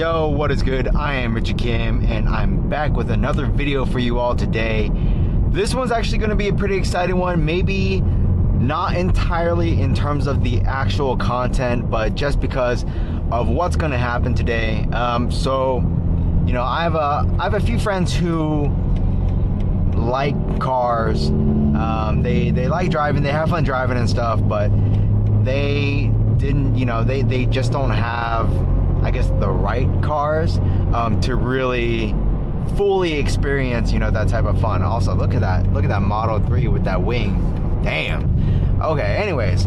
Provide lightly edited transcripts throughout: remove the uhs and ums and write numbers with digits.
Yo, what is good? I am Richard Kim, and I'm back with another video for you all today. This one's actually going to be a pretty exciting one. Maybe not entirely in terms of the actual content, but just because of what's going to happen today. You know, I have a few friends who like cars. They like driving. They have fun driving and stuff, but they didn't. You know, they just don't have, I guess, the right cars to really fully experience, you know, that type of fun. Also, look at that Model 3 with that wing. Damn. Okay, anyways,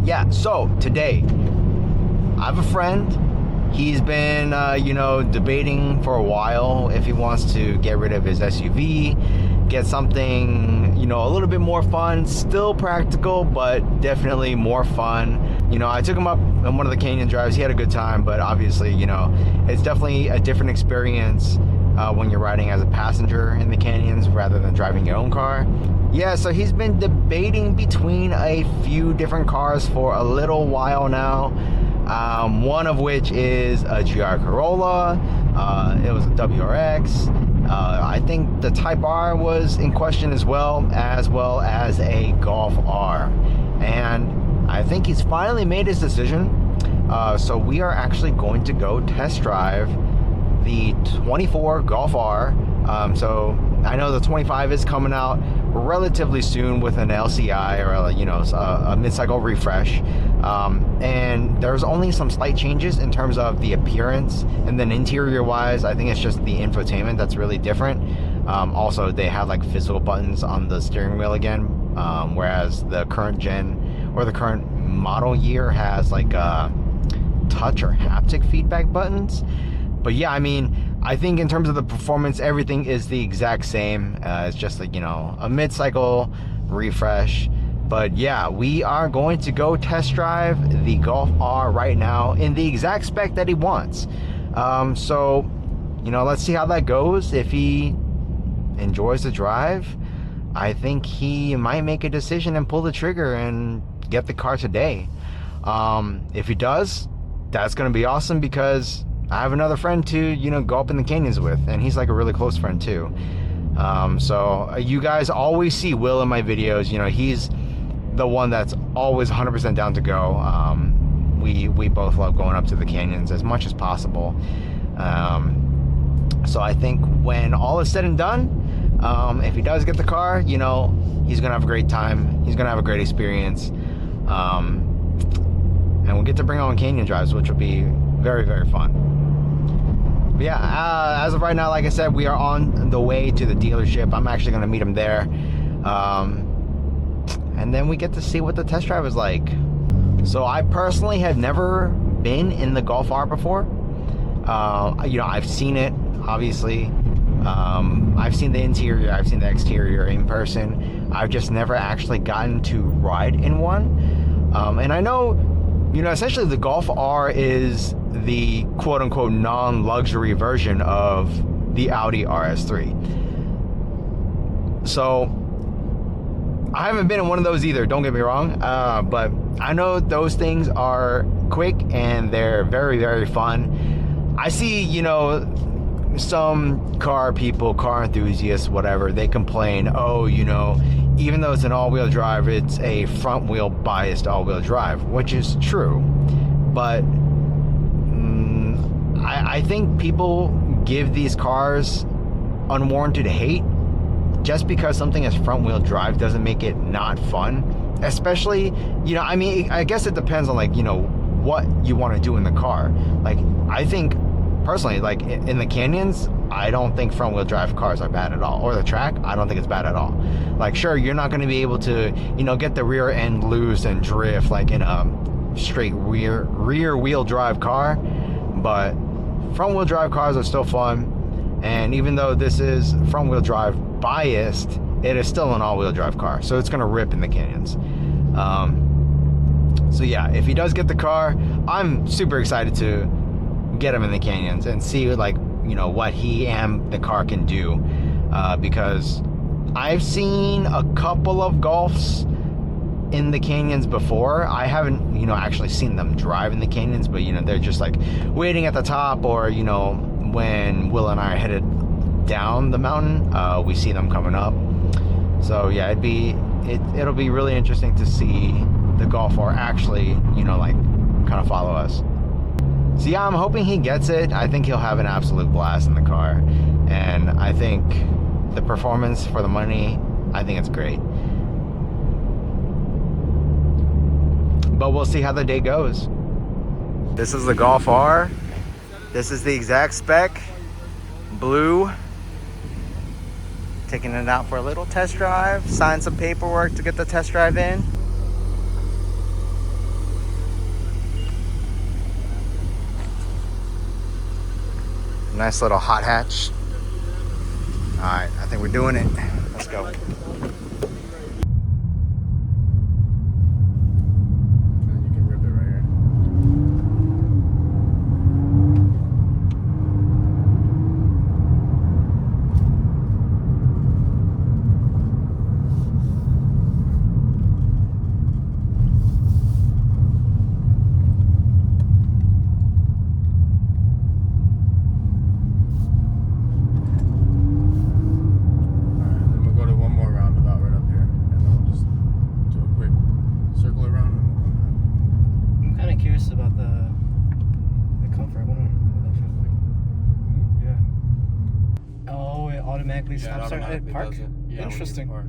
yeah, so today I have a friend. He's been you know, debating for a while if he wants to get rid of his SUV, get something, you know, a little bit more fun, still practical, but definitely more fun. You know, I took him up on one of the canyon drives. He had a good time, but obviously, you know, it's definitely a different experience when you're riding as a passenger in the canyons rather than driving your own car. Yeah, so he's been debating between a few different cars for a little while now. One of which is a GR Corolla. It was a WRX. I think the Type R was in question as well as a Golf R. And I think he's finally made his decision. So we are actually going to go test drive the 24 Golf R. So I know the 25 is coming out relatively soon with an LCI or you know, a mid-cycle refresh, and there's only some slight changes in terms of the appearance, and then interior wise I think it's just the infotainment that's really different. Also, they have like physical buttons on the steering wheel again, whereas the current gen or the current model year has like touch or haptic feedback buttons. But yeah, I mean, I think in terms of the performance, everything is the exact same. It's just like, you know, a mid-cycle refresh. But yeah, we are going to go test drive the Golf R right now in the exact spec that he wants. So, you know, let's see how that goes. If he enjoys the drive, I think he might make a decision and pull the trigger and get the car today. If he does, that's going to be awesome, because I have another friend to, you know, go up in the canyons with, and he's like a really close friend too. So you guys always see Will in my videos. You know, he's the one that's always 100% down to go. We both love going up to the canyons as much as possible. So I think when all is said and done, if he does get the car, you know, he's gonna have a great time. He's gonna have a great experience. And we'll get to bring on canyon drives, which will be very, very fun. But yeah, as of right now, like I said, we are on the way to the dealership. I'm actually going to meet him there. And then we get to see what the test drive is like. So I personally have never been in the Golf R before. You know, I've seen it, obviously. I've seen the interior, I've seen the exterior in person. I've just never actually gotten to ride in one. And I know, you know, essentially the Golf R is the quote-unquote non-luxury version of the Audi RS3. So I haven't been in one of those either, don't get me wrong, but I know those things are quick and they're very, very fun. I see, you know, some car people, car enthusiasts, whatever, they complain, oh, you know, even though it's an all-wheel drive, it's a front-wheel biased all-wheel drive, which is true. But I think people give these cars unwarranted hate. Just because something is front-wheel drive doesn't make it not fun. Especially, you know, I mean, I guess it depends on, like, you know, what you want to do in the car. Like, I think personally, like in the canyons, I don't think front-wheel drive cars are bad at all. Or the track, I don't think it's bad at all. Like, sure, you're not going to be able to, you know, get the rear end loose and drift like in a straight rear wheel drive car, but front-wheel drive cars are still fun. And even though this is front-wheel drive biased, it is still an all-wheel drive car, so it's going to rip in the canyons. So yeah, if he does get the car, I'm super excited to get him in the canyons and see, like, you know, what he and the car can do, because I've seen a couple of Golfs in the canyons before. I haven't, you know, actually seen them drive in the canyons, but, you know, they're just like waiting at the top, or, you know, when Will and I are headed down the mountain, we see them coming up. So yeah, it'll be really interesting to see the Golf R actually, you know, like kind of follow us. So yeah, I'm hoping he gets it. I think he'll have an absolute blast in the car, and I think the performance for the money, I think it's great. But we'll see how the day goes. This is the Golf R. This is the exact spec, blue. Taking it out for a little test drive, sign some paperwork to get the test drive in. Nice little hot hatch. All right, I think we're doing it. Let's go. About the comfort. I wonder what that feels like. Yeah. Oh, it automatically stops at park? Yeah, interesting. Park.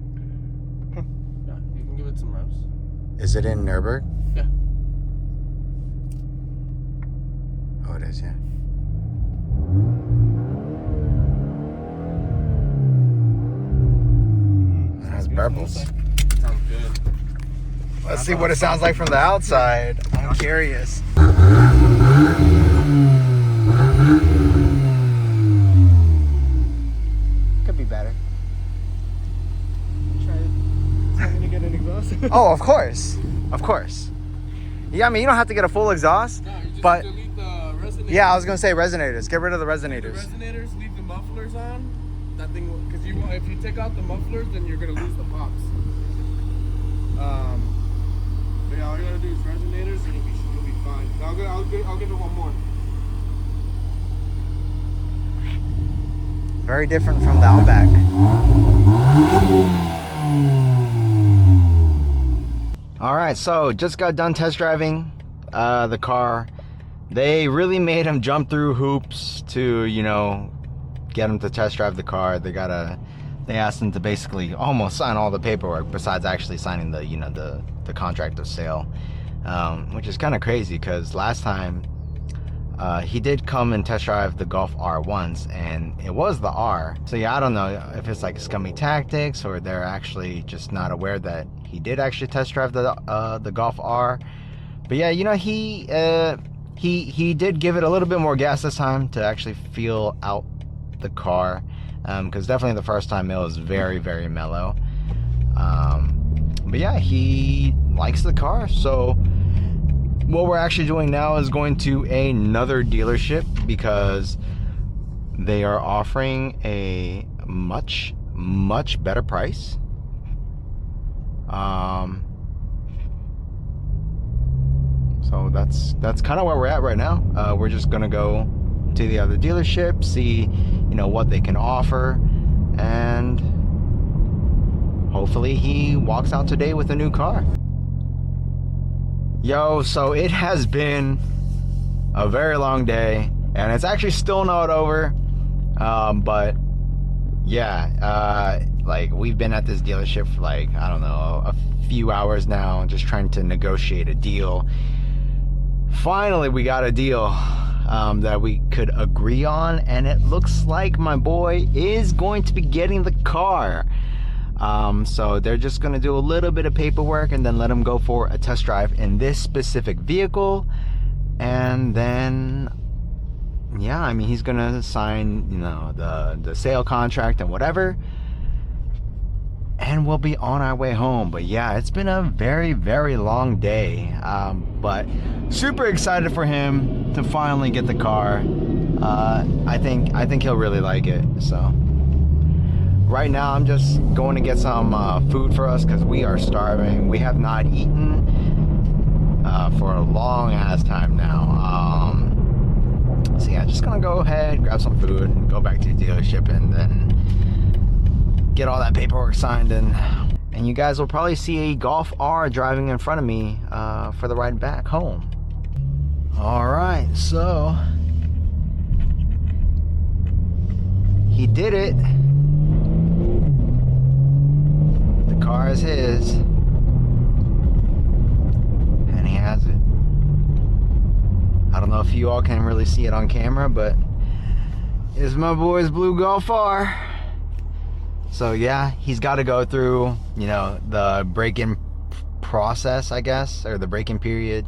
Huh. Yeah, you can give it some revs. Is it in Nürburgring? Yeah. Oh, it is, yeah. It has burbles. Sounds good. Let's see what it sounds like from the outside. I'm curious. Could be better. Tell me to get an exhaust. Oh, of course. Of course. Yeah, I mean, you don't have to get a full exhaust. No, you just but delete the resonators. yeah, I was going to say resonators. Get rid of the resonators. The resonators, leave the mufflers on. That thing, because if you take out the mufflers, then you're going to lose the pops. But yeah, all you gotta do is resonators and you'll be fine. I'll give it one more. Very different from the Outback. All right, so just got done test driving the car. They really made him jump through hoops to, you know, get him to test drive the car. They asked him to basically almost sign all the paperwork besides actually signing the, you know, the contract of sale, which is kind of crazy because last time he did come and test drive the Golf R once, and it was the R. So yeah, I don't know if it's like scummy tactics or they're actually just not aware that he did actually test drive the Golf R. But yeah, you know, he did give it a little bit more gas this time to actually feel out the car. Because definitely the first time it was very, very mellow. But yeah, he likes the car. So what we're actually doing now is going to another dealership because they are offering a much, much better price. So that's kind of where we're at right now. We're just gonna go to the other dealership, see, you know, what they can offer, and hopefully he walks out today with a new car. Yo, so it has been a very long day, and it's actually still not over. But yeah, like we've been at this dealership for like, I don't know, a few hours now, just trying to negotiate a deal. Finally, we got a deal that we could agree on, and it looks like my boy is going to be getting the car. So they're just gonna do a little bit of paperwork and then let him go for a test drive in this specific vehicle, and then yeah, I mean, he's gonna sign, you know, the sale contract and whatever, and we'll be on our way home. But yeah, it's been a very, very long day, but super excited for him to finally get the car. I think he'll really like it. So right now I'm just going to get some food for us because we are starving. We have not eaten for a long ass time now. So yeah, just gonna go ahead, grab some food, and go back to the dealership, and then get all that paperwork signed. And you guys will probably see a Golf R driving in front of me for the ride back home. All right, so he did it. The car is his, and he has it. I don't know if you all can really see it on camera, but it's my boy's blue Golf R. So yeah, he's got to go through, you know, the break-in process, I guess, or the break-in period.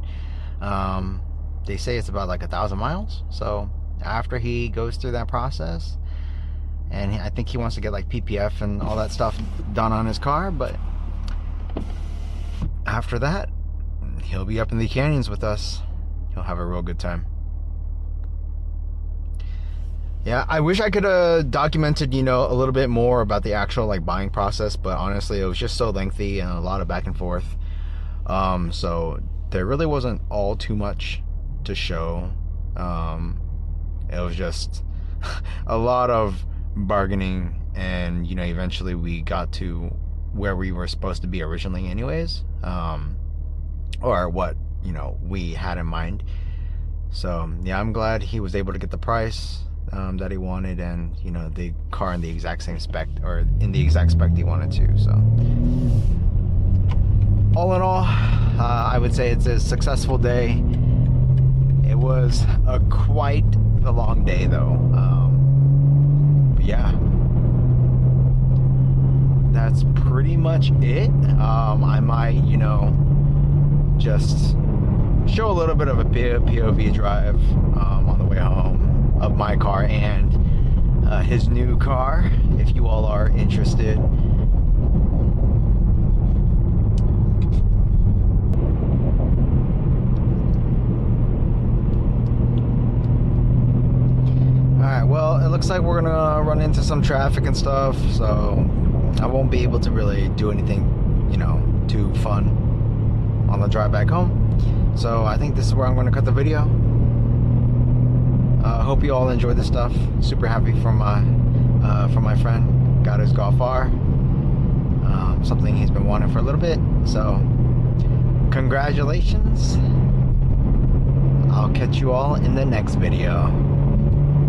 They say it's about like 1,000 miles. So after he goes through that process, and I think he wants to get like PPF and all that stuff done on his car, but after that, he'll be up in the canyons with us. He'll have a real good time. Yeah, I wish I could have documented, you know, a little bit more about the actual like buying process, but honestly, it was just so lengthy and a lot of back and forth. So there really wasn't all too much to show. It was just a lot of bargaining, and you know, eventually we got to where we were supposed to be originally anyways, or what, you know, we had in mind. So yeah, I'm glad he was able to get the price that he wanted, and you know, the car in the exact same spec, or in the exact spec he wanted to. So all in all, I would say it's a successful day. It was quite a long day though. But yeah, that's pretty much it. I might, you know, just show a little bit of a POV drive on the way home of my car and his new car, if you all are interested. Alright, well, it looks like we're gonna run into some traffic and stuff, so I won't be able to really do anything, you know, too fun on the drive back home. So I think this is where I'm going to cut the video. Hope you all enjoyed this stuff. Super happy for my friend. Got his Golf R. Something he's been wanting for a little bit. So congratulations. I'll catch you all in the next video.